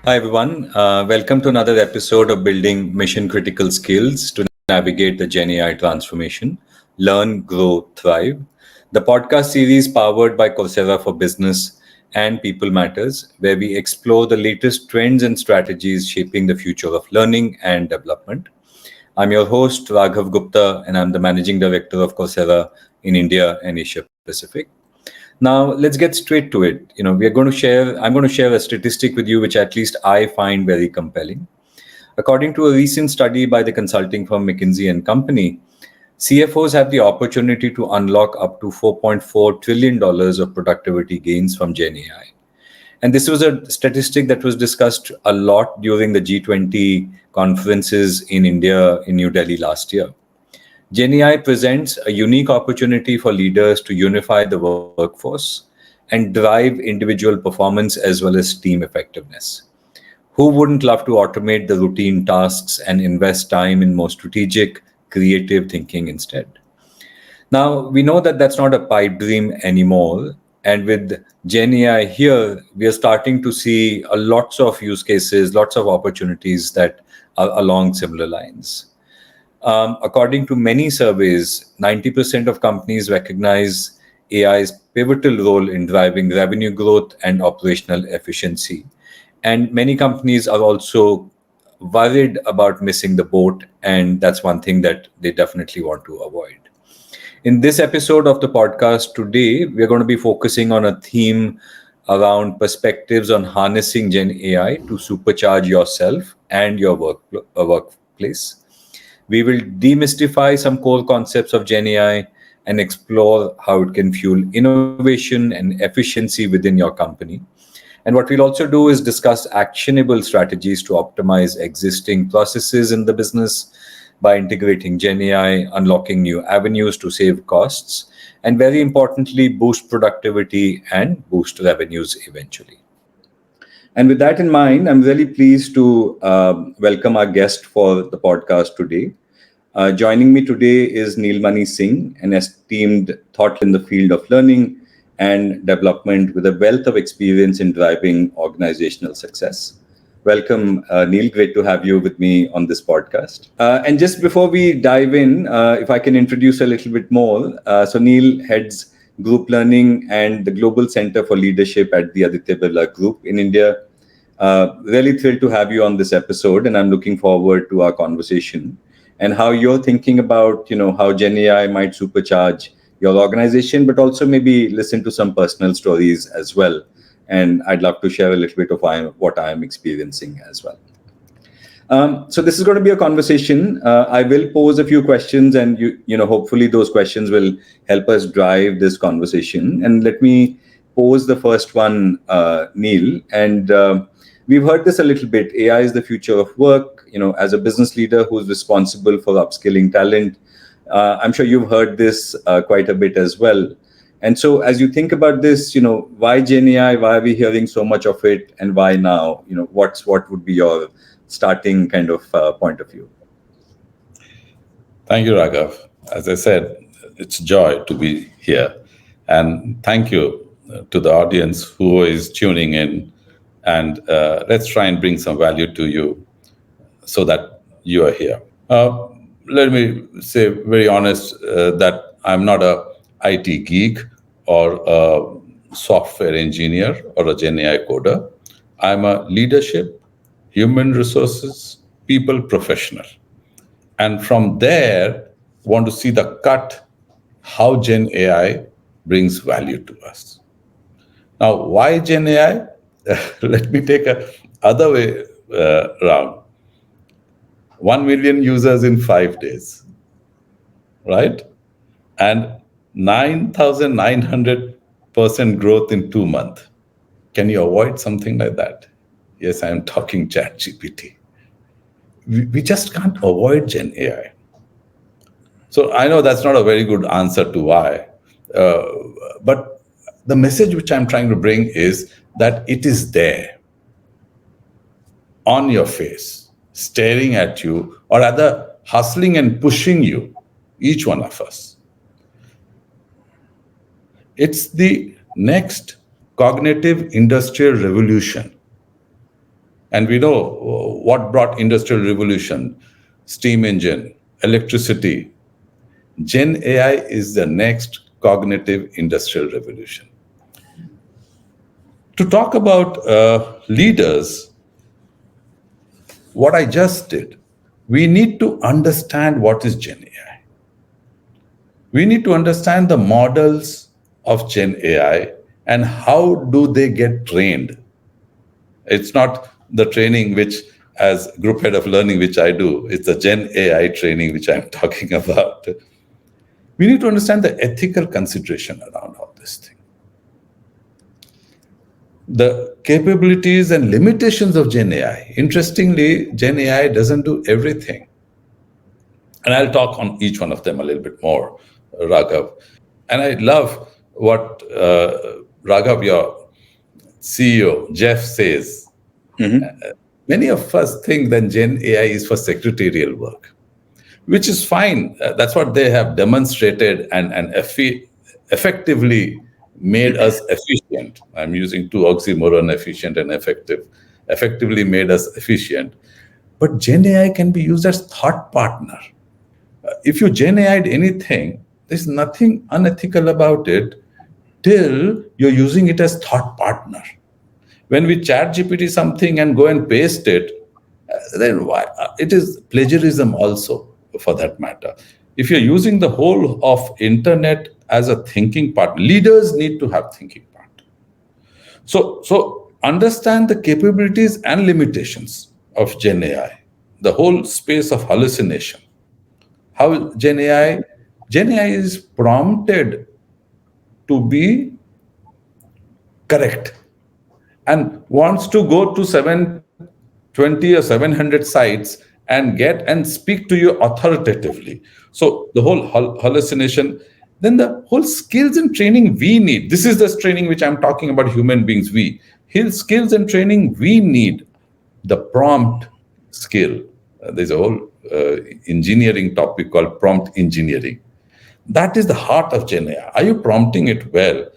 Hi, everyone. Welcome to another episode of Building Mission Critical Skills to Navigate the GenAI Transformation, Learn, Grow, Thrive. The podcast series powered by Coursera for Business and People Matters, where we explore the latest trends and strategies shaping the future of learning and development. I'm your host, Raghav Gupta, and I'm the Managing Director of Coursera in India and Asia Pacific. Now, let's get straight to it. I'm going to share a statistic with you, which at least I find very compelling. According to a recent study by the consulting firm McKinsey and Company, CFOs have the opportunity to unlock up to $4.4 trillion of productivity gains from Gen AI. And this was a statistic that was discussed a lot during the G20 conferences in India in New Delhi last year. GenAI presents a unique opportunity for leaders to unify the workforce and drive individual performance as well as team effectiveness. Who wouldn't love to automate the routine tasks and invest time in more strategic, creative thinking instead? Now, we know that that's not a pipe dream anymore. And with GenAI here, we are starting to see lots of use cases, lots of opportunities that are along similar lines. According to many surveys, 90% of companies recognize AI's pivotal role in driving revenue growth and operational efficiency. And many companies are also worried about missing the boat, and that's one thing that they definitely want to avoid. In this episode of the podcast today, we're going to be focusing on a theme around perspectives on harnessing Gen AI to supercharge yourself and your workplace. We will demystify some core concepts of Gen AI and explore how it can fuel innovation and efficiency within your company. And what we'll also do is discuss actionable strategies to optimize existing processes in the business by integrating Gen AI, unlocking new avenues to save costs, and very importantly, boost productivity and boost revenues eventually. And with that in mind, I'm really pleased to welcome our guest for the podcast today. Joining me today is Neelmani Singh, an esteemed thought in the field of learning and development with a wealth of experience in driving organizational success. Welcome, Neil. Great to have you with me on this podcast. And just before we dive in, if I can introduce a little bit more. So Neil heads Group Learning and the Global Center for Leadership at the Aditya Birla Group in India. Really thrilled to have you on this episode, and I'm looking forward to our conversation and how you're thinking about, how Gen AI might supercharge your organization, but also maybe listen to some personal stories as well. And I'd love to share a little bit of what I'm experiencing as well. So this is going to be a conversation. I will pose a few questions, and hopefully those questions will help us drive this conversation. And let me pose the first one, Neil. And we've heard this a little bit. AI is the future of work. As a business leader who's responsible for upskilling talent, I'm sure you've heard this quite a bit as well. And so as you think about this, why Gen AI? Why are we hearing so much of it? And why now? What would be your starting kind of point of view? Thank you, Raghav. As I said, it's a joy to be here. And thank you to the audience who is tuning in. And let's try and bring some value to you so that you are here. Let me say very honest that I'm not a IT geek or a software engineer or a Gen AI coder. I'm a leadership, human resources, people professional. And from there, want to see the cut, how Gen AI brings value to us. Now, why Gen AI? Let me take a other way round. 1 million users in 5 days, right? And 9,900% growth in 2 months. Can you avoid something like that? Yes, I am talking ChatGPT. We just can't avoid Gen AI. So I know that's not a very good answer to why. But the message which I'm trying to bring is that it is there on your face, staring at you, or rather hustling and pushing you, each one of us. It's the next cognitive industrial revolution. And we know what brought industrial revolution: steam engine, electricity. Gen AI is the next cognitive industrial revolution. To talk about leaders, what I just did, we need to understand what is Gen AI. We need to understand the models of Gen AI and how do they get trained. It's not the training which, as group head of learning, which I do, it's the Gen AI training which I'm talking about. We need to understand the ethical consideration around all this thing. The capabilities and limitations of Gen AI. Interestingly, Gen AI doesn't do everything. And I'll talk on each one of them a little bit more, Raghav. And I love what Raghav, your CEO, Jeff, says. Many of us think that Gen AI is for secretarial work, which is fine. That's what they have demonstrated and effectively made us efficient. I'm using two oxymoron, efficient and effective. Effectively made us efficient. But Gen AI can be used as thought partner. If you Gen AI'd anything, there's nothing unethical about it till you're using it as thought partner. When we chat GPT something and go and paste it, then why? It is plagiarism also, for that matter. If you're using the whole of internet as a thinking partner, leaders need to have thinking partner. So understand the capabilities and limitations of Gen AI, the whole space of hallucination. How Gen AI is prompted to be correct and wants to go to 720 or 700 sites and get and speak to you authoritatively. So the whole hallucination, then the whole skills and training we need. This is the training which I'm talking about, human beings, we. His skills and training we need, the prompt skill. There's a whole engineering topic called prompt engineering. That is the heart of Gen AI. Are you prompting it well?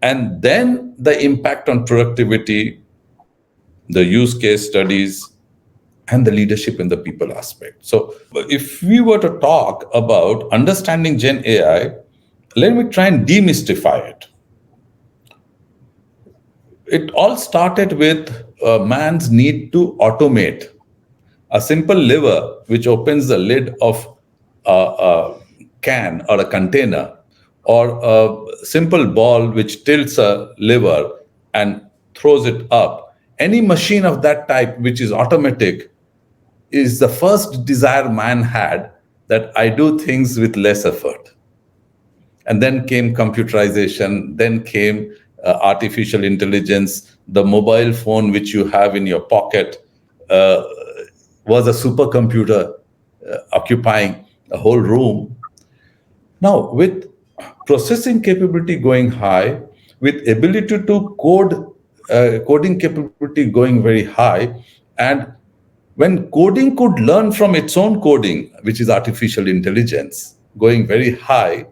And then the impact on productivity, the use case studies, and the leadership in the people aspect. So, if we were to talk about understanding Gen AI, let me try and demystify it. It all started with man's need to automate. A simple lever which opens the lid of a can or a container, or a simple ball which tilts a lever and throws it up. Any machine of that type which is automatic is the first desire man had, that I do things with less effort. And then came computerization, then came artificial intelligence. The mobile phone which you have in your pocket was a supercomputer occupying a whole room. Now, with processing capability going high, with ability to coding capability going very high, and when coding could learn from its own coding, which is artificial intelligence, going very high,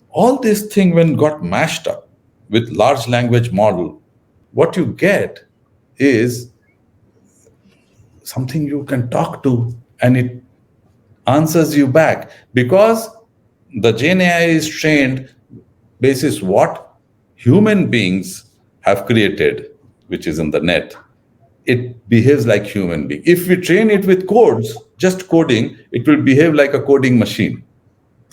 all this thing when got mashed up with large language model, what you get is something you can talk to and it answers you back, because the Gen AI is trained basis what human beings have created, which is in the net. It behaves like human being. If we train it with codes, just coding, it will behave like a coding machine.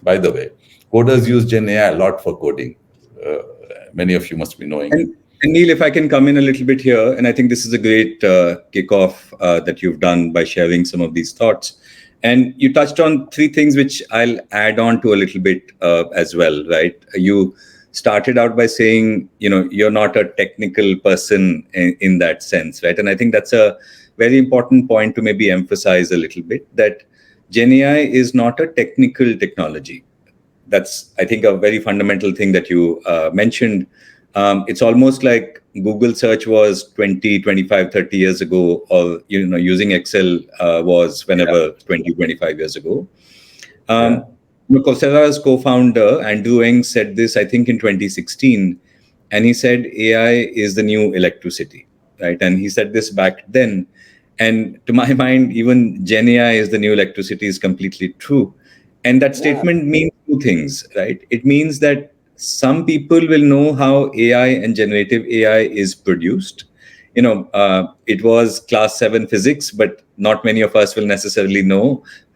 By the way, coders use Gen AI a lot for coding. Many of you must be knowing it. And Neil, if I can come in a little bit here, and I think this is a great kickoff that you've done by sharing some of these thoughts. And you touched on three things which I'll add on to a little bit as well, right? You started out by saying, you're not a technical person in that sense, right? And I think that's a very important point to maybe emphasize a little bit, that Gen AI is not a technical technology. That's, I think, a very fundamental thing that you mentioned. It's almost like Google search was 20, 25, 30 years ago, or using Excel was whenever 20, 25 years ago. Coursera's co-founder, Andrew Ng, said this, I think, in 2016. And he said AI is the new electricity, right? And he said this back then. And to my mind, even Gen AI is the new electricity is completely true. And that Yeah. statement means two things, right? It means that some people will know how AI and generative AI is produced. It was class 7 physics, but not many of us will necessarily know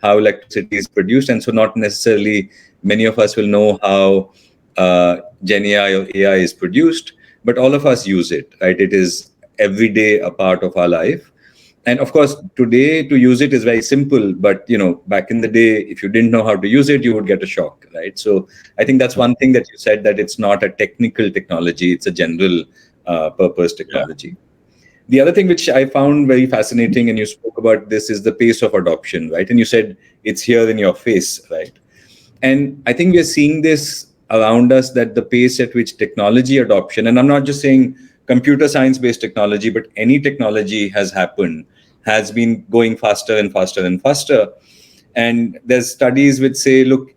how electricity is produced. And so, not necessarily many of us will know how Gen AI or AI is produced, but all of us use it, right? It is every day a part of our life. And of course, today to use it is very simple, but back in the day, if you didn't know how to use it, you would get a shock, right? So I think that's one thing that you said, that it's not a technical technology, it's a general purpose Yeah. technology. The other thing which I found very fascinating, and you spoke about this, is the pace of adoption, right? And you said it's here in your face, right? And I think we're seeing this around us, that the pace at which technology adoption, and I'm not just saying computer science based technology, but any technology has happened, has been going faster and faster and faster. And there's studies which say, look,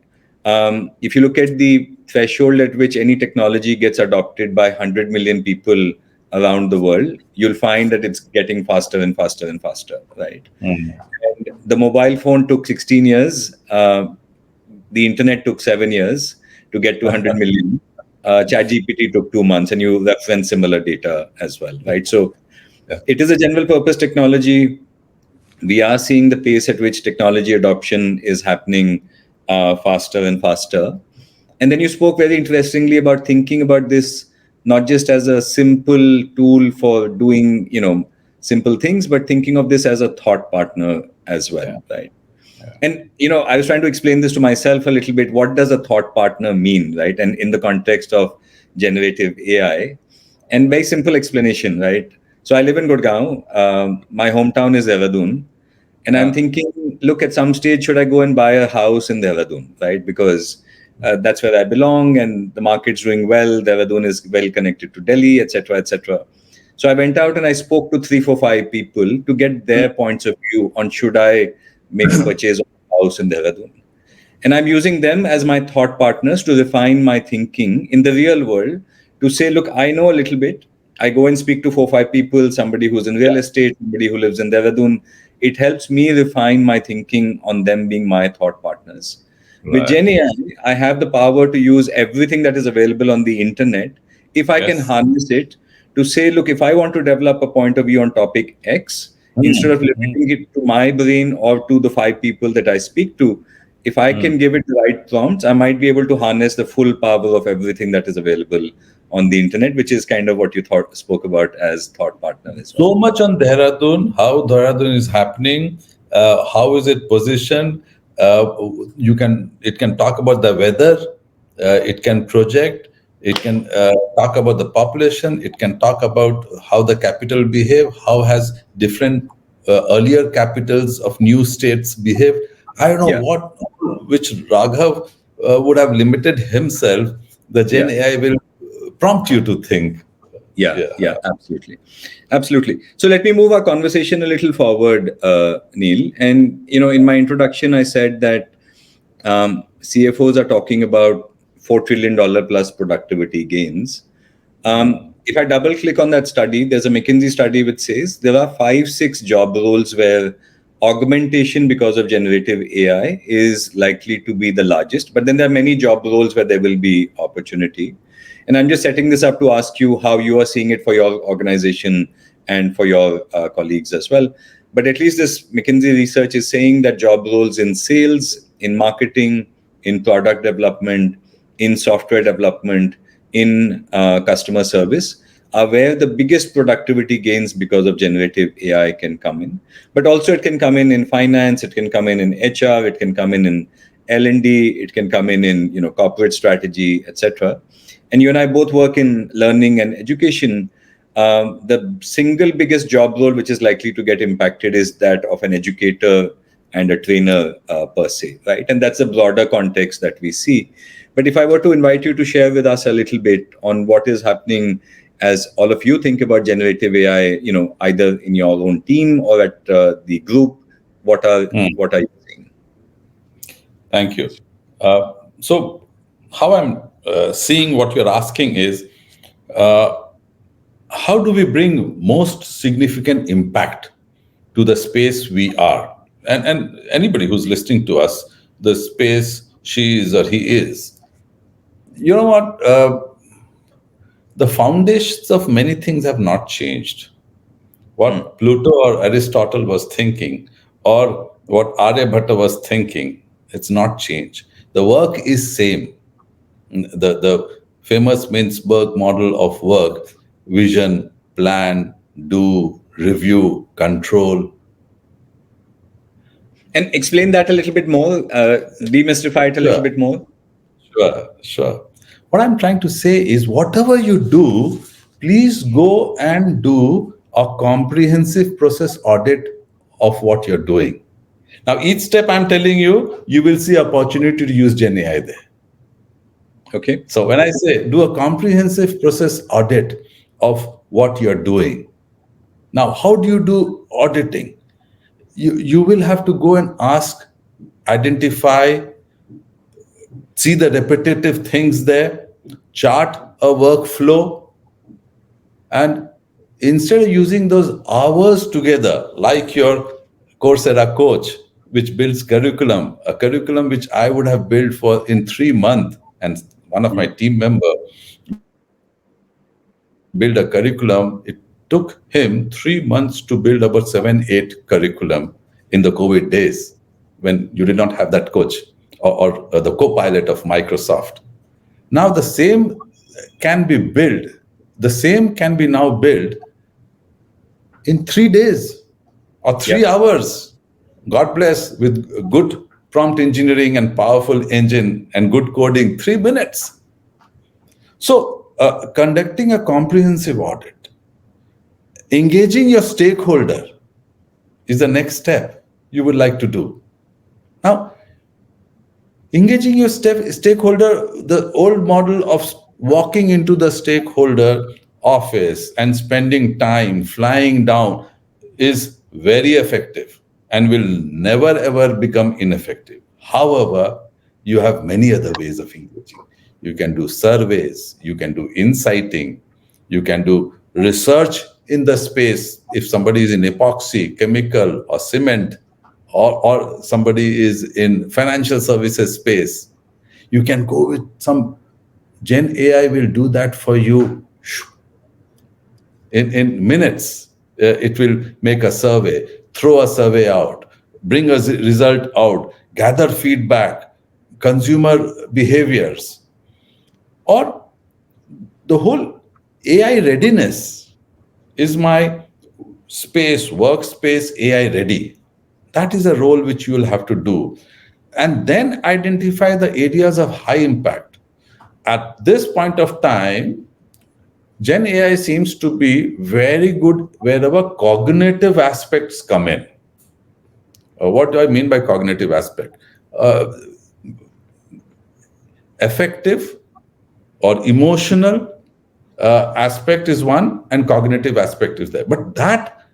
if you look at the threshold at which any technology gets adopted by 100 million people around the world, you'll find that it's getting faster and faster and faster, right? Mm. And the mobile phone took 16 years. The internet took 7 years to get to 100 million. ChatGPT took 2 months, and you reference similar data as well, right? So Yeah. it is a general purpose technology. We are seeing the pace at which technology adoption is happening faster and faster. And then you spoke very interestingly about thinking about this not just as a simple tool for doing, simple things, but thinking of this as a thought partner as well, Yeah. right? Yeah. And I was trying to explain this to myself a little bit. What does a thought partner mean, right? And in the context of generative AI, and very simple explanation, right? So I live in Gurgaon. My hometown is Dehradun, and I'm Yeah. thinking, look, at some stage, should I go and buy a house in Dehradun, right? Because that's where I belong, and the market's doing well. Dehradun is well connected to Delhi, etc., etc. So I went out and I spoke to three, four, five people to get their points of view on should I make a purchase of a house in Dehradun. And I'm using them as my thought partners to refine my thinking in the real world, to say, look, I know a little bit. I go and speak to four, five people, somebody who's in real Yeah. estate, somebody who lives in Dehradun. It helps me refine my thinking on them being my thought partners. With Right. Gen AI, I have the power to use everything that is available on the internet if I can Yes. harness it to say, look, if I want to develop a point of view on topic X, instead of Mm. Mm. limiting it to my brain or to the five people that I speak to, if I Mm. can give it the right prompts, I might be able to harness the full power of everything that is available on the internet, which is kind of what you spoke about as thought partner as well. So much on Dehradun, how Dehradun is happening, how is it positioned. It can talk about the weather, it can project, it can talk about the population, it can talk about how the capital behave, how has different earlier capitals of new states behave. I don't know Yeah, what, which Raghav would have limited himself. The Gen yeah. AI will prompt you to think. Yeah, Yeah. yeah, absolutely. Absolutely. So let me move our conversation a little forward, Neil. And, in my introduction, I said that CFOs are talking about $4 trillion plus productivity gains. If I double click on that study, there's a McKinsey study which says there are 5, 6 job roles where augmentation because of generative AI is likely to be the largest. But then there are many job roles where there will be opportunity. And I'm just setting this up to ask you how you are seeing it for your organization and for your colleagues as well. But at least this McKinsey research is saying that job roles in sales, in marketing, in product development, in software development, in customer service are where the biggest productivity gains because of generative AI can come in. But also it can come in finance, it can come in HR, it can come in L&D, it can come in corporate strategy, etc. And you and I both work in learning and education. The single biggest job role which is likely to get impacted is that of an educator and a trainer per se, right? And that's a broader context that we see. But if I were to invite you to share with us a little bit on what is happening as all of you think about generative AI, either in your own team or at the group, what are Mm. what are you seeing? Thank you. So, how I'm seeing what you're asking is, how do we bring most significant impact to the space we are. And anybody who's listening to us, the space she is or he is. You know what? The foundations of many things have not changed. Mm. What Pluto or Aristotle was thinking, or what Aryabhatta was thinking, it's not changed. The work is same. The famous Mintzberg model of work: vision, plan, do, review, control. And explain that a little bit more, demystify it a little Sure, bit more. sure. What I'm trying to say is, whatever you do, please go and do a comprehensive process audit of what you're doing. Now, each step I'm telling you, you will see opportunity to use Gen AI there. Okay. So when I say do a comprehensive process audit of what you're doing, now how do you do auditing? You will have to go and ask, identify, see the repetitive things there, chart a workflow, and instead of using those hours together, like your Coursera coach, which builds curriculum, a curriculum which I would have built for in 3 months, and one of my team member build a curriculum. It took him 3 months to build about 7, 8 curriculum in the COVID days, when you did not have that coach, or the co-pilot of Microsoft. Now the same can be built. The same can be now built in 3 days or Yeah. 3 hours. God bless, with good prompt engineering and powerful engine and good coding, 3 minutes. So, conducting a comprehensive audit, engaging your stakeholder is the next step you would like to do. Now, engaging your stakeholder, the old model of walking into the stakeholder office and spending time flying down is very effective and will never ever become ineffective. However, you have many other ways of engaging. You can do surveys, you can do inciting, you can do research in the space. If somebody is in epoxy, chemical, or cement, or somebody is in financial services space, you can go with some Gen AI will do that for you in minutes. It will make a survey, throw a survey out, bring a result out, gather feedback, consumer behaviors, or the whole AI readiness. Is my space, workspace, AI ready? That is a role which you will have to do. And then identify the areas of high impact. At this point of time, Gen AI seems to be very good wherever cognitive aspects come in. What do I mean by cognitive aspect? Uh, Effective or emotional aspect is one, and cognitive aspect is there. But that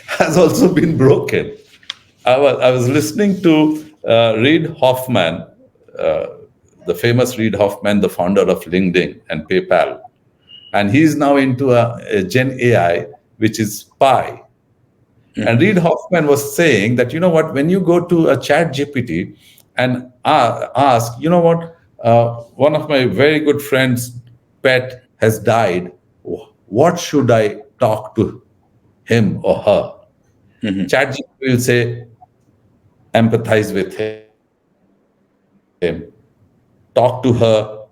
has also been broken. I was listening to Reid Hoffman, uh, the famous Reid Hoffman, the founder of LinkedIn and PayPal, and he's now into a Gen AI, which is Pi. And Reid Hoffman was saying that, you know what, when you go to a chat GPT and ask, you know what, one of my very good friends' pet has died, what should I talk to him or her? Chat GPT will say, empathize with him, talk to her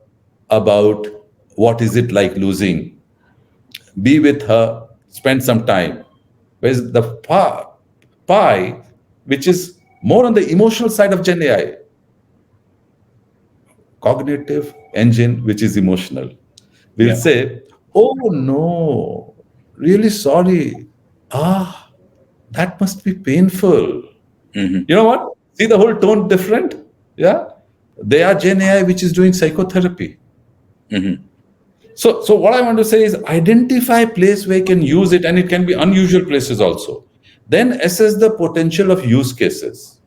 about what is it like losing, be with her, spend some time. Whereas the Pi, which is more on the emotional side of Gen AI, cognitive engine, which is emotional, will Yeah. say, oh no, really sorry. Ah, that must be painful. You know what? See the whole tone different? Yeah. They are Gen AI, which is doing psychotherapy. So what I want to say is, identify place where you can use it, and it can be unusual places also. Then assess the potential of use cases.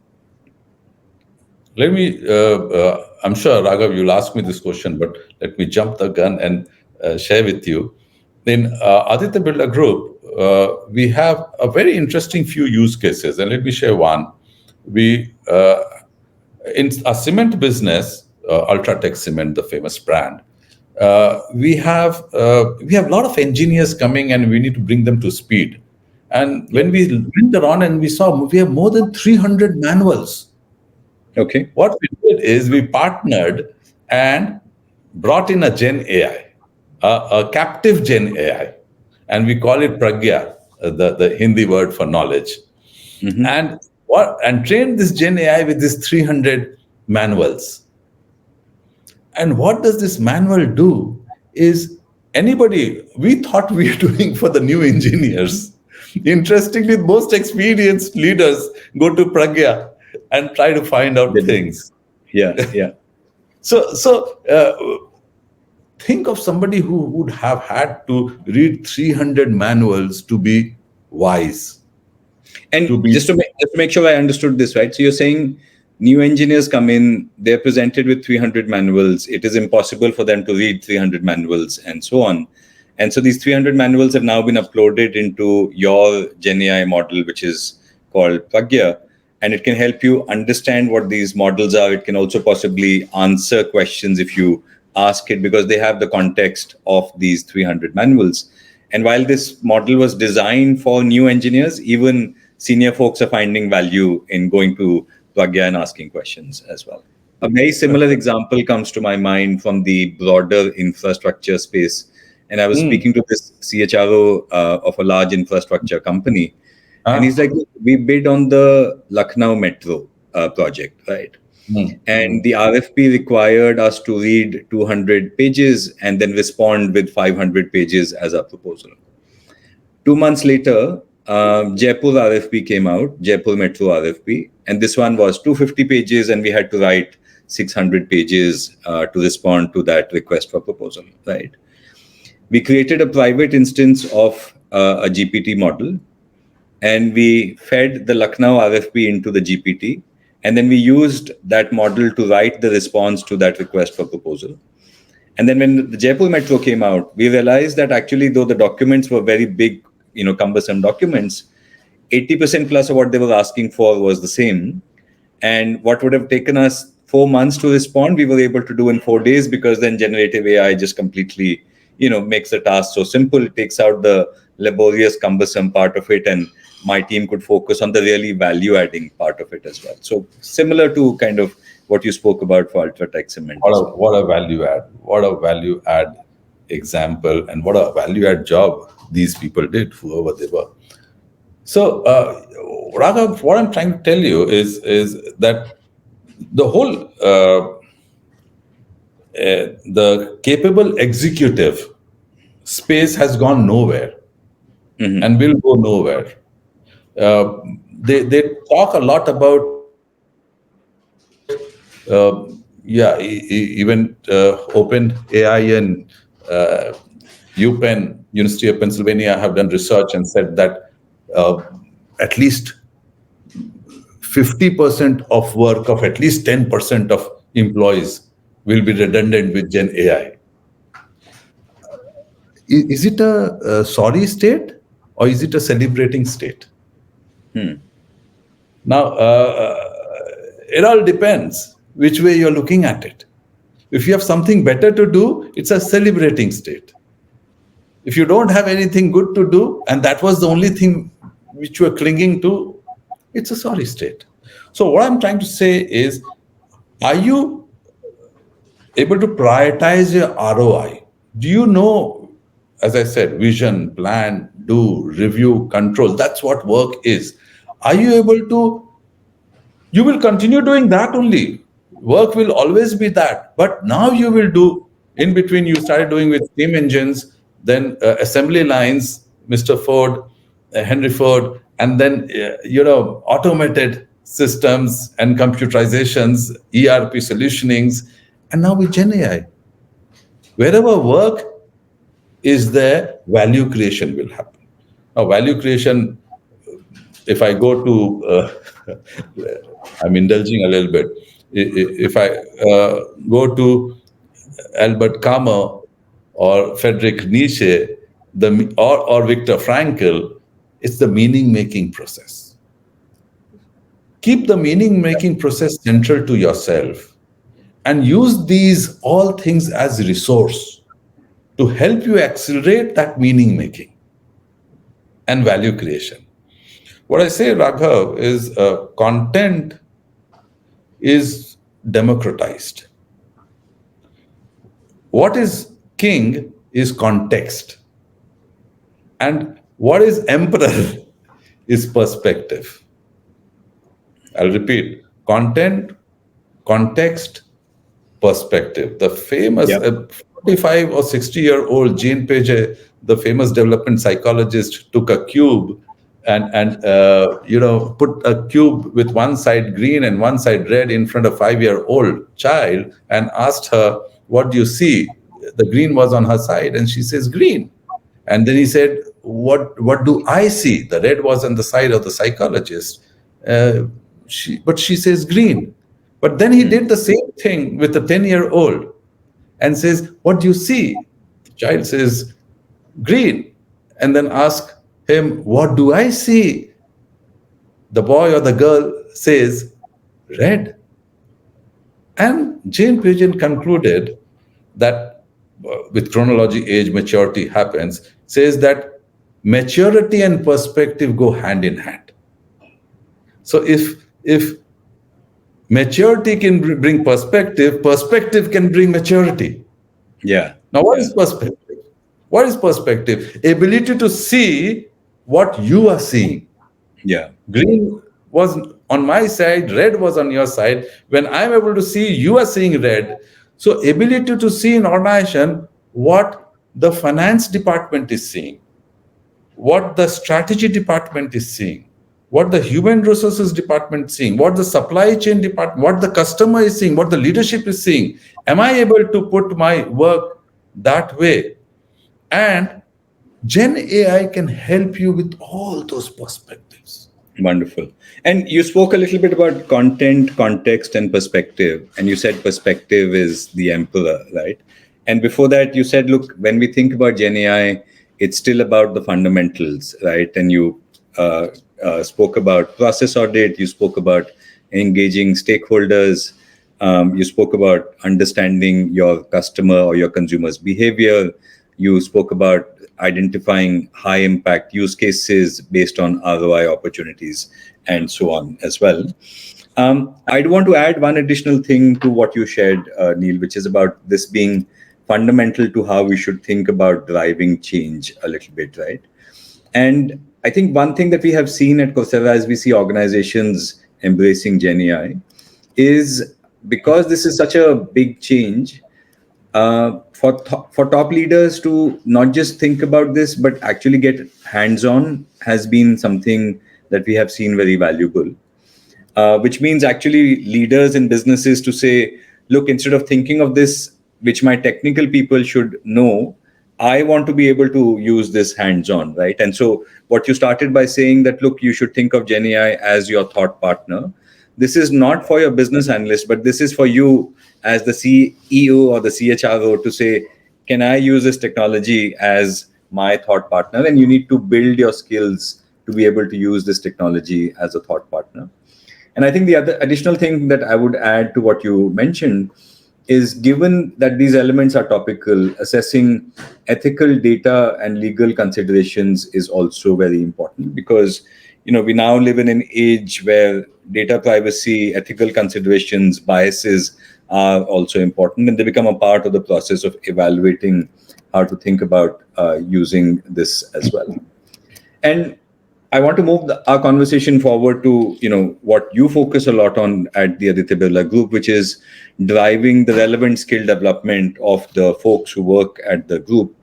Let me, I'm sure, Raghav, you'll ask me this question, but let me jump the gun and share with you. In Aditya Birla Group, we have a very interesting few use cases, and let me share one. We in a cement business, Ultratech Cement, the famous brand, we have a lot of engineers coming, and we need to bring them to speed. And when we went around and we saw we have more than 300 manuals. Okay. What we did is we partnered and brought in a Gen AI, a captive Gen AI, and we call it Pragya, the Hindi word for knowledge. And trained this Gen AI with these 300 manuals. And what does this manual do is anybody, we thought we were doing for the new engineers. Interestingly, most experienced leaders go to Pragya and try to find out things. Yeah, yeah. So think of somebody who would have had to read 300 manuals to be wise. And just to make sure I understood this right, so you're saying new engineers come in, they're presented with 300 manuals. It is impossible for them to read 300 manuals and so on. And so these 300 manuals have now been uploaded into your GenAI model, which is called Pragya, and it can help you understand what these models are. It can also possibly answer questions if you ask it, because they have the context of these 300 manuals. And while this model was designed for new engineers, even senior folks are finding value in going to Pragya and asking questions as well. A very similar example comes to my mind from the broader infrastructure space. And I was speaking to this CHRO of a large infrastructure company. And he's like, we bid on the Lucknow Metro project, right? And the RFP required us to read 200 pages and then respond with 500 pages as a proposal. 2 months later, Jaipur RFP came out, Jaipur Metro RFP, and this one was 250 pages, and we had to write 600 pages to respond to that request for proposal, right? We created a private instance of a GPT model, and we fed the Lucknow RFP into the GPT, and then we used that model to write the response to that request for proposal. And then when the Jaipur Metro came out, we realized that actually, though the documents were very big, cumbersome documents, 80% plus of what they were asking for was the same. And what would have taken us 4 months to respond, we were able to do in 4 days, because then generative AI just completely, makes the task so simple. It takes out the laborious, cumbersome part of it, and my team could focus on the really value-adding part of it as well. So similar to kind of what you spoke about for Ultratech Cement. What a value add! What a value add example, and what a value add job these people did, whoever they were. So, Raghav, what I'm trying to tell you is that the whole the capable executive space has gone nowhere, and will go nowhere. They talk a lot about even Open AI and UPenn, University of Pennsylvania, have done research and said that at least 50% of work of at least 10% of employees will be redundant with Gen AI. Is it a sorry state, or is it a celebrating state? Now, it all depends which way you're looking at it. If you have something better to do, it's a celebrating state. If you don't have anything good to do, and that was the only thing which you are clinging to, it's a sorry state. So what I'm trying to say is, are you able to prioritize your ROI? Do you know, as I said, vision, plan, do, review, control? That's what work is. Are you able to? You will continue doing that only. Work will always be that. But now you will do, in between, you started doing with steam engines, then assembly lines, Mr. Ford, Henry Ford, and then, automated systems and computerizations, ERP solutionings, and now with Gen AI. Wherever work is there, value creation will happen. Now, value creation, if I go to, I'm indulging a little bit. If I go to Albert Camus or Friedrich Nietzsche, or Viktor Frankl, it's the meaning making process. Keep the meaning making process central to yourself and use these all things as a resource to help you accelerate that meaning making and value creation. What I say, Raghav, is content is democratized. What is king is context, and what is emperor is perspective. I'll repeat: content, context, perspective. The famous Yep. 45 or 60-year-old Jean Piaget, the famous development psychologist, took a cube and put a cube with one side green and one side red in front of a 5-year-old child and asked her, "What do you see?" The green was on her side, and she says green. And then he said, "What do I see?" The red was on the side of the psychologist. Uh, but she says green. But then he did the same thing with a 10-year-old and says, "What do you see?" The child says green. And then ask him, "What do I see?" The boy or the girl says red. And Jane Piaget concluded that with chronology, age, maturity happens, says that maturity and perspective go hand in hand. So if maturity can bring perspective, perspective can bring maturity. Yeah. Now, what Yeah. is perspective? What is perspective? Ability to see what you are seeing. Yeah. Green was on my side, red was on your side. When I'm able to see, you are seeing red. So, ability to see in organization what the finance department is seeing, what the strategy department is seeing, what the human resources department is seeing, what the supply chain department, what the customer is seeing, what the leadership is seeing. Am I able to put my work that way? And Gen AI can help you with all those perspectives. Wonderful. And you spoke a little bit about content, context, and perspective. And you said perspective is the emperor, right? And before that, you said, look, when we think about Gen AI, it's still about the fundamentals, right? And you spoke about process audit, you spoke about engaging stakeholders, you spoke about understanding your customer or your consumer's behavior. You spoke about identifying high impact use cases based on ROI opportunities and so on as well. I'd want to add one additional thing to what you shared, Neil, which is about this being fundamental to how we should think about driving change a little bit, right? And I think one thing that we have seen at Coursera as we see organizations embracing Gen AI is because this is such a big change, for top leaders to not just think about this but actually get hands on has been something that we have seen very valuable. Which means actually leaders in businesses to say, look, instead of thinking of this, which my technical people should know, I want to be able to use this hands on, right? And so what you started by saying that, look, you should think of Gen AI as your thought partner. This is not for your business analyst, but this is for you as the CEO or the CHRO to say, can I use this technology as my thought partner? And you need to build your skills to be able to use this technology as a thought partner. And I think the other additional thing that I would add to what you mentioned is, given that these elements are topical, assessing ethical data and legal considerations is also very important, because we now live in an age where data privacy, ethical considerations, biases are also important, and they become a part of the process of evaluating how to think about using this as well. And I want to move our conversation forward to what you focus a lot on at the Aditya Birla Group, which is driving the relevant skill development of the folks who work at the group.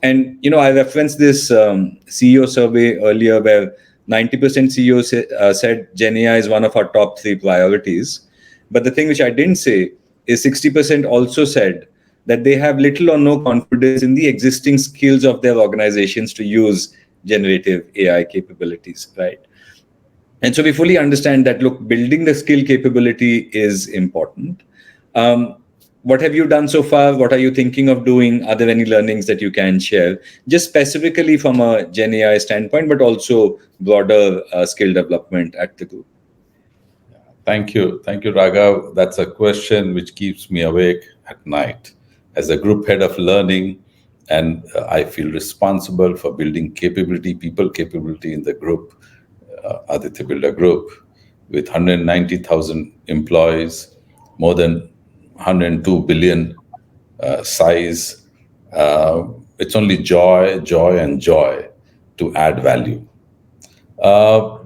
And I referenced this CEO survey earlier, where 90% CEOs said Gen AI is one of our top 3 priorities. But the thing which I didn't say is 60% also said that they have little or no confidence in the existing skills of their organizations to use generative AI capabilities, right? And so we fully understand that, look, building the skill capability is important. what have you done so far? What are you thinking of doing? Are there any learnings that you can share, just specifically from a Gen AI standpoint, but also broader skill development at the group? Thank you, Raghav. That's a question which keeps me awake at night. As a group head of learning, and I feel responsible for building capability, people capability in the group, Aditya Birla Group, with 190,000 employees, more than 102 billion size. It's only joy, joy, and joy to add value. Uh,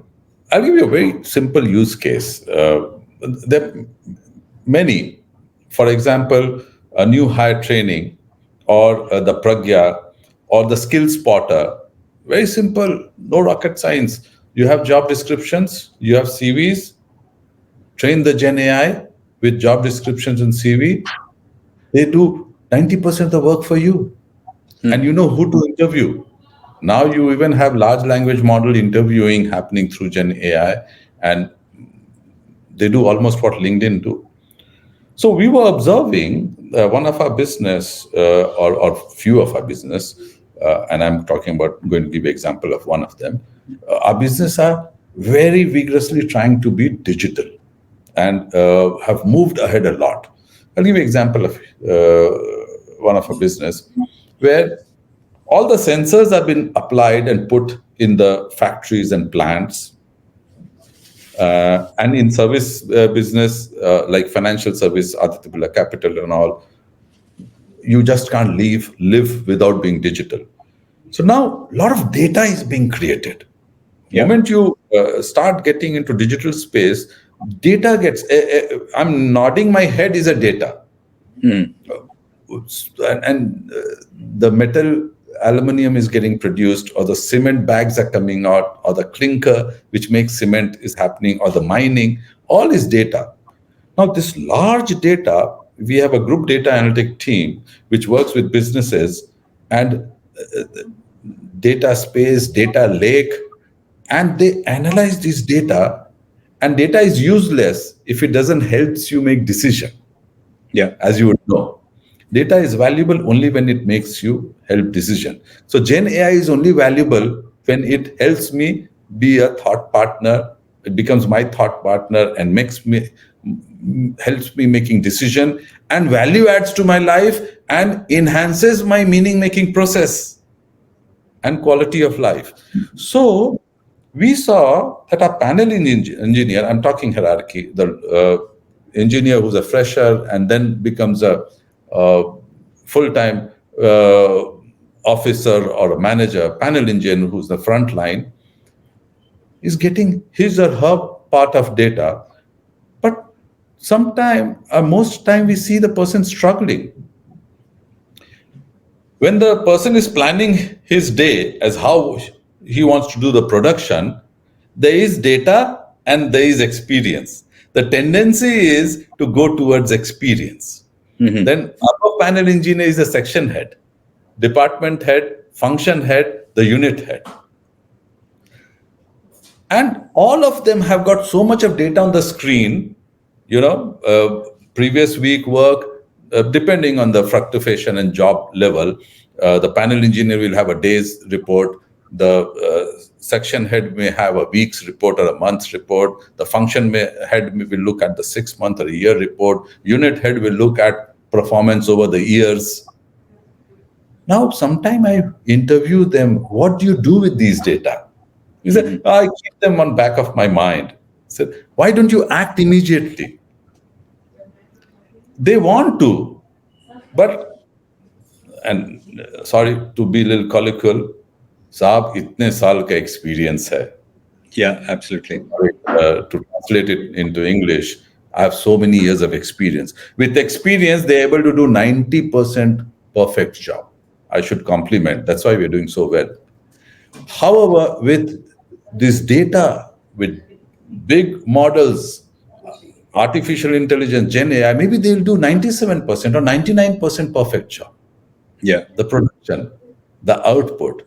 I'll give you a very simple use case. There are many. For example, a new hire training, or the Pragya, or the skill spotter. Very simple, no rocket science. You have job descriptions, you have CVs, train the Gen AI with job descriptions and CV. They do 90% of the work for you. And you know who to interview. Now you even have large language model interviewing happening through Gen AI, and they do almost what LinkedIn do. So we were observing one of our business, or few of our business, and I'm talking about, going to give you example of one of them. Our business are very vigorously trying to be digital, and have moved ahead a lot. I'll give you an example of one of our business where all the sensors have been applied and put in the factories and plants. And in service business, like financial service, Aditya Birla Capital and all, you just can't live without being digital. So now a lot of data is being created. The moment you start getting into digital space, data gets, I'm nodding my head, is a data. And the metal aluminum is getting produced, or the cement bags are coming out, or the clinker which makes cement is happening, or the mining, all is data. Now this large data, we have a group data analytic team which works with businesses, and data space, data lake, and they analyze this data. And data is useless if it doesn't helps you make decision. As you would know, data is valuable only when it makes you help decision. So Gen AI is only valuable when it helps me be a thought partner. It becomes my thought partner and helps me making decision, and value adds to my life and enhances my meaning making process and quality of life. So we saw that our panel engineer, I'm talking hierarchy, the engineer who's a fresher and then becomes a full-time officer or a manager, panel engineer who's the front line, is getting his or her part of data. But most time we see the person struggling. When the person is planning his day as how he wants to do the production, there is data and there is experience. The tendency is to go towards experience. Then upper panel engineer is the section head, department head, function head, the unit head. And all of them have got so much of data on the screen, previous week work, depending on the fructification and job level. The panel engineer will have a day's report. The section head may have a week's report or a month's report. The function head will look at the 6 month or a year report. Unit head will look at performance over the years. Now, sometime I interview them, what do you do with these data? He said, I keep them on back of my mind. I said, why don't you act immediately? They want to, but, and sorry to be a little colloquial, saab itne saal ka experience hai. Yeah, absolutely. To translate it into English, I have so many years of experience. With experience, they're able to do 90% perfect job. I should compliment. That's why we're doing so well. However, with this data, with big models, artificial intelligence, Gen AI, maybe they'll do 97% or 99% perfect job. The production, the output.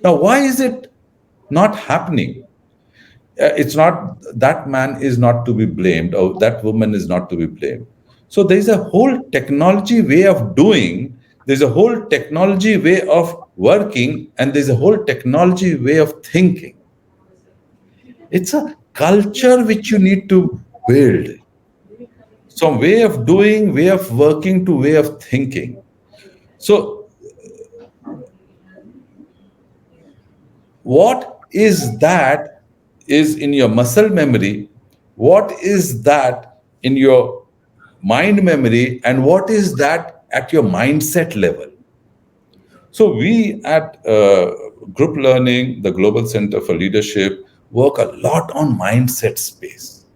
Now, why is it not happening? It's not, that man is not to be blamed, or that woman is not to be blamed. So there is a whole technology way of doing, there's a whole technology way of working, and there's a whole technology way of thinking. It's a culture which you need to build. So way of doing, way of working to way of thinking. So what is that is in your muscle memory? What is that in your mind memory? And what is that at your mindset level? So we at Group Learning, the Global Center for Leadership, work a lot on mindset space.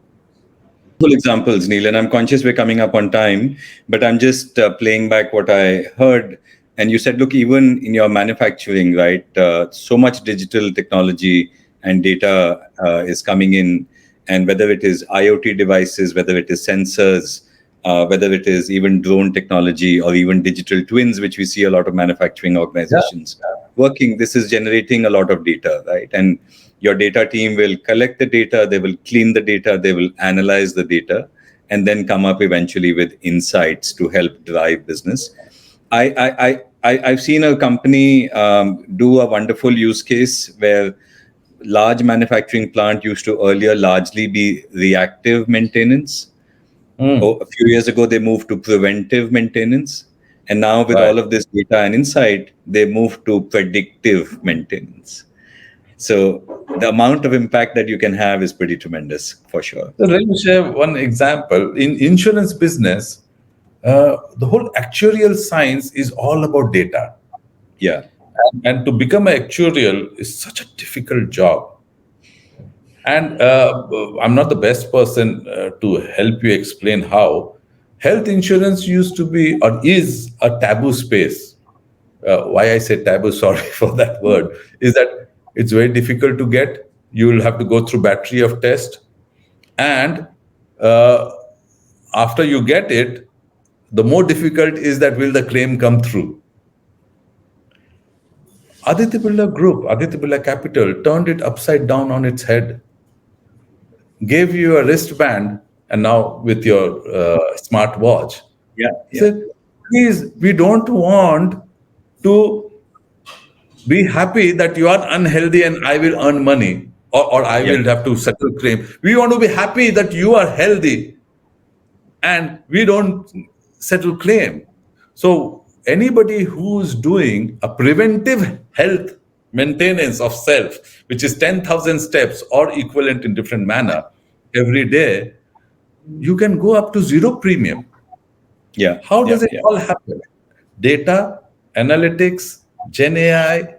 Wonderful examples, Neil. And I'm conscious we're coming up on time, but I'm just playing back what I heard. And you said, look, even in your manufacturing, right, so much digital technology and data is coming in. And whether it is IoT devices, whether it is sensors, whether it is even drone technology or even digital twins, which we see a lot of manufacturing Yeah. organizations working, this is generating a lot of data, right? And your data team will collect the data, they will clean the data, they will analyze the data, and then come up eventually with insights to help drive business. I've seen a company do a wonderful use case where large manufacturing plant used to earlier largely be reactive maintenance. Mm, A few years ago, they moved to preventive maintenance. And now, with right. all of this data and insight, they moved to predictive maintenance. So, the amount of impact that you can have is pretty tremendous for sure. So let me share one example. In insurance business, the whole actuarial science is all about data. Yeah. And to become an actuarial is such a difficult job. And I'm not the best person to help you explain how. Health insurance used to be or is a taboo space. Why I say taboo, sorry for that word, is that it's very difficult to get. You will have to go through battery of tests. And uh, after you get it, the more difficult is that will the claim come through. Aditya Birla Group, Aditya Birla Capital turned it upside down on its head, gave you a wristband, and now with your smart watch, Yeah. Yeah. said, please, we don't want to be happy that you are unhealthy and I will earn money or I Yeah. will have to settle claim. We want to be happy that you are healthy and we don't settle claim. So anybody who's doing a preventive health maintenance of self, which is 10,000 steps or equivalent in different manner every day, you can go up to zero premium. Yeah. How Yeah. does it Yeah. all happen? Data, analytics, Gen AI,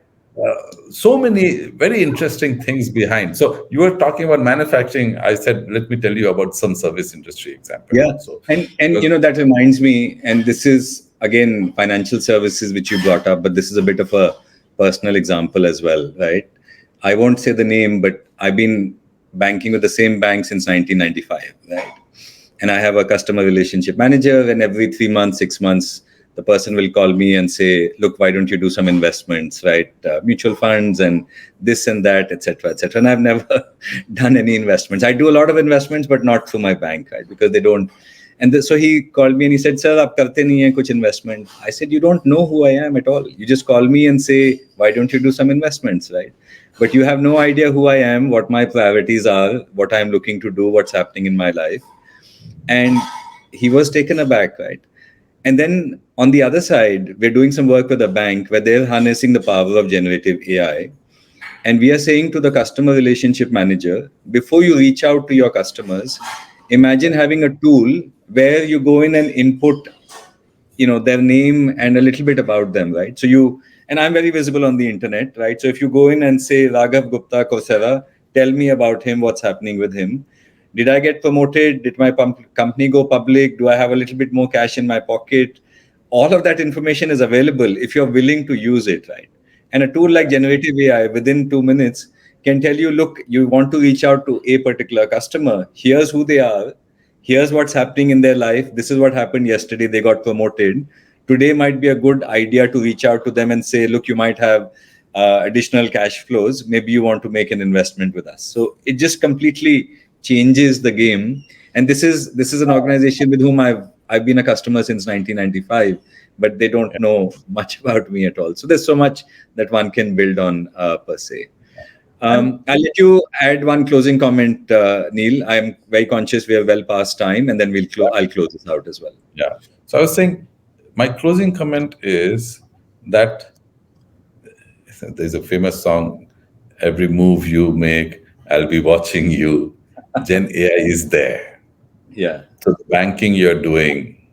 so many very interesting things behind. So you were talking about manufacturing. I said, let me tell you about some service industry example Yeah. also. And Because that reminds me, and this is again financial services which you brought up, but this is a bit of a personal example as well, right? I won't say the name, but I've been banking with the same bank since 1995, right? And I have a customer relationship manager, and every 3 months, 6 months, the person will call me and say, look, why don't you do some investments, right? Mutual funds and this and that, etc., etc. And I've never done any investments. I do a lot of investments, but not through my bank, right? Because they don't. And so he called me and he said, sir, aap karte nahi hai kuch investment. I said, you don't know who I am at all. You just call me and say, why don't you do some investments, right? But you have no idea who I am, what my priorities are, what I'm looking to do, what's happening in my life. And he was taken aback, right? And then on the other side, we're doing some work with a bank where they're harnessing the power of generative AI. And we are saying to the customer relationship manager, before you reach out to your customers, imagine having a tool where you go in and input their name and a little bit about them, right? So and I'm very visible on the internet, right? So if you go in and say Raghav Gupta, Coursera, tell me about him, what's happening with him. Did I get promoted? Did my company go public? Do I have a little bit more cash in my pocket? All of that information is available if you're willing to use it, right? And a tool like generative AI within 2 minutes can tell you, look, you want to reach out to a particular customer, here's who they are, here's what's happening in their life, this is what happened yesterday, they got promoted, today might be a good idea to reach out to them and say, look, you might have additional cash flows, maybe you want to make an investment with us. So it just completely changes the game. And this is an organization with whom I've I've been a customer since 1995, but they don't know much about me at all. So there's so much that one can build on per se. And I'll let you add one closing comment, Neil. I'm very conscious we are well past time, and then I'll close this out as well. yeah, so I was saying, my closing comment is that there's a famous song, every move you make, I'll be watching you. Gen AI is there. Yeah, So the banking you're doing,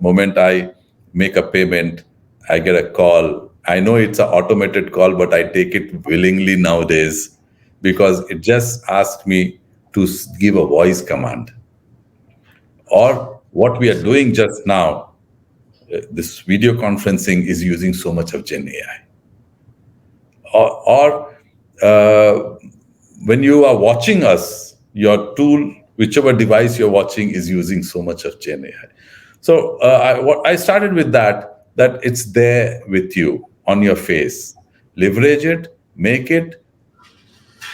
moment I make a payment, I get a call. I know it's an automated call, but I take it willingly nowadays because it just asks me to give a voice command. Or what we are doing just now, this video conferencing is using so much of Gen AI. Or when you are watching us, your tool, whichever device you're watching, is using so much of Gen AI. So what I started with that it's there with you on your face. Leverage it, make it,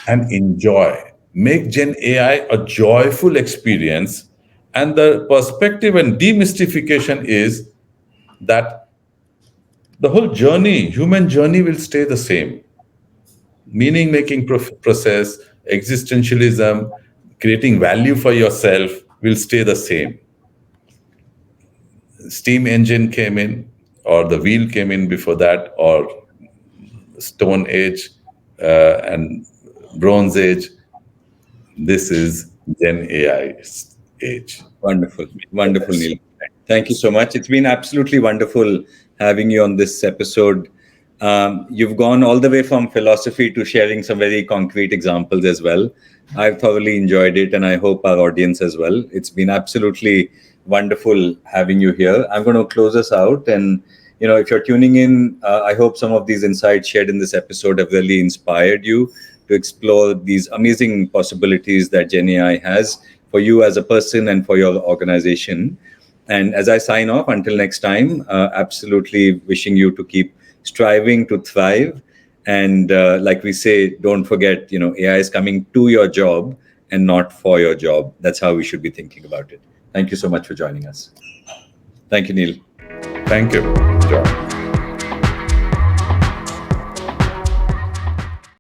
and enjoy. Make Gen AI a joyful experience. And the perspective and demystification is that the whole journey, human journey, will stay the same. Meaning making process, existentialism, creating value for yourself will stay the same. Steam engine came in, or the wheel came in before that, or Stone Age and Bronze Age. This is Gen AI age. wonderful, The wonderful, best. Neil. Thank you so much. It's been absolutely wonderful having you on this episode. You've gone all the way from philosophy to sharing some very concrete examples as well. I've thoroughly enjoyed it, and I hope our audience as well. It's been absolutely wonderful having you here. I'm going to close us out, and if you're tuning in, I hope some of these insights shared in this episode have really inspired you to explore these amazing possibilities that Gen AI has for you as a person and for your organization. And as I sign off, until next time, absolutely wishing you to keep striving to thrive. And like we say, don't forget, AI is coming to your job and not for your job. That's how we should be thinking about it. Thank you so much for joining us. Thank you, Neil. Thank you, John.